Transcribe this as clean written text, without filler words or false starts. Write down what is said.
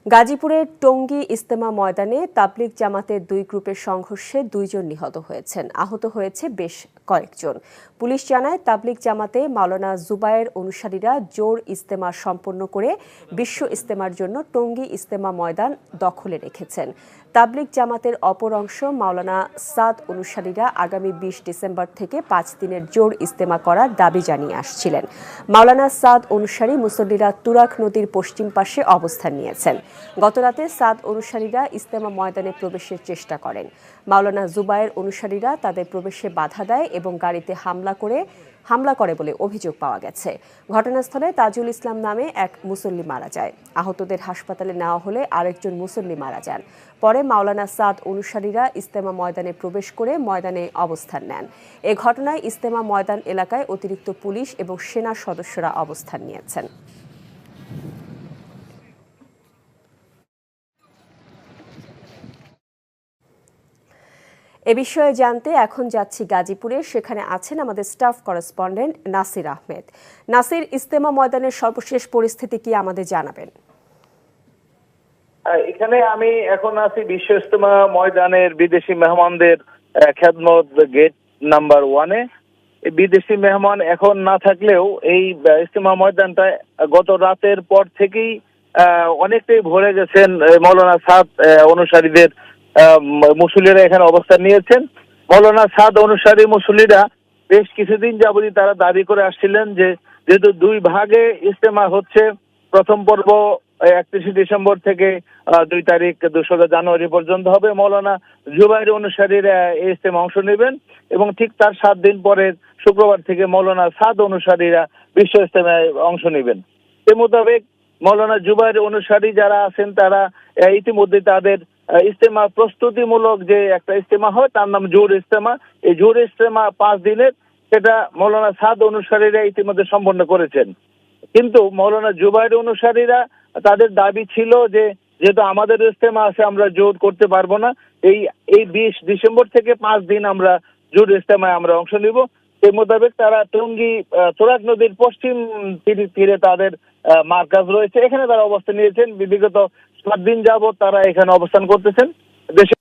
গাজীপুরের টঙ্গী ইজতেমা ময়দানে তাবলিগ জামাতের দুই গ্রুপের সংঘর্ষে 2 জন নিহত হয়েছেন, আহত হয়েছে বেশ কয়েকজন। পুলিশ জানায়, তাবলিগ জামাতে মাওলানা জুবায়ের অনুসারীরা জোর ইজতেমা সম্পন্ন করে বিশ্ব ইজতেমার জন্য টঙ্গী ইজতেমা ময়দান দখলে রেখেছেন। তাবলিগ জামাতের অপর অংশ মাওলানা সাদ অনুসারীরা আগামী 20 ডিসেম্বর থেকে 5 দিনের জোর ইজতেমা করার দাবি জানিয়ে আসছিলেন। মাওলানা সাদ অনুসারী মুসল্লিরা তুরাগ নদীর পশ্চিম পাশে অবস্থান নিয়েছেন। গতরাতে সাদ অনুসারীরা ইজতেমা ময়দানে প্রবেশের চেষ্টা করেন। মাওলানা জুবায়ের অনুসারীরা তাদের প্রবেশে বাধা দেয় এবং গাড়িতে হামলা করে বলে অভিযোগ পাওয়া গেছে। ঘটনাস্থলে তাজুল ইসলাম নামে এক মুসল্লি মারা যায়। আহতদের হাসপাতালে নেওয়া হলে আরেকজন মুসল্লি মারা যান। পরে মাওলানা সাদ অনুসারীরা ইজতেমা ময়দানে প্রবেশ করে ময়দানে অবস্থান নেন। এ ঘটনায় ইজতেমা ময়দান এলাকায় অতিরিক্ত পুলিশ এবং সেনা সদস্যরা অবস্থান নিয়েছেন। এ বিষয়ে জানতে এখন যাচ্ছি গাজীপুরে। সেখানে আছেন আমাদের স্টাফ করেসপন্ডেন্ট নাসির আহমেদ। নাসির, ইজতেমা ময়দানের সর্বশেষ পরিস্থিতি কি আমাদের জানাবেন? এখানে আমি এখন আছি বিশ্ব ইজতেমা ময়দানের বিদেশি মেহমানদের খেদমত গেট নাম্বার 1-এ। বিদেশি মেহমান এখন না থাকলেও এই ইজতেমা ময়দানটা গত রাতের পর থেকেই অনেকটাই ভরে গেছেন মৌলানা সাদ অনুসারীদের মুসল্লিরা এখানে অবস্থান নিয়েছেন। মৌলানা সাদ অনুসারী মুসল্লিরা বেশ কিছুদিন যাবতই তারা দাবি করে আসছিলেন যে যেহেতু 2 ভাগে ইজতেমা হচ্ছে, প্রথম পর্ব 31 ডিসেম্বর থেকে 2 তারিখ 2 জানুয়ারি পর্যন্ত হবে। মৌলানা জুবায়ের অনুসারীরা এই ইজতেমা অংশ নেবেন এবং ঠিক তার 7 দিন পরে শুক্রবার থেকে মৌলানা সাদ অনুসারীরা বিশ্ব ইজতেমায় অংশ নেবেন। এ মোতাবেক মৌলানা জুবায়ের অনুসারী যারা আছেন তারা ইতিমধ্যে তাদের ইজতেমা প্রস্তুতিমূলক যে একটা ইজতেমা হয় তার নাম জোর ইজতেমা। এই জোর ইজতেমা 5 দিনের, সেটা মৌলানা সাদ অনুসারীরা ইতিমধ্যে সম্পন্ন করেছেন। কিন্তু মৌলানা জুবায়ের অনুসারীরা তাদের দাবি ছিল যে যেহেতু আমাদের ইজতেমা আছে আমরা জোর করতে পারবো না, এই 20 ডিসেম্বর থেকে 5 দিন আমরা জোর ইজতেমায় আমরা অংশ নিব। এই মোতাবেক তারা টঙ্গী তুরাগ নদীর পশ্চিম তীরে তাদের মার্কাজ রয়েছে, এখানে তারা অবস্থান নিয়েছেন। বিগত 7 দিন যাবত তারা এখানে অবস্থান করতেছেন। দেশে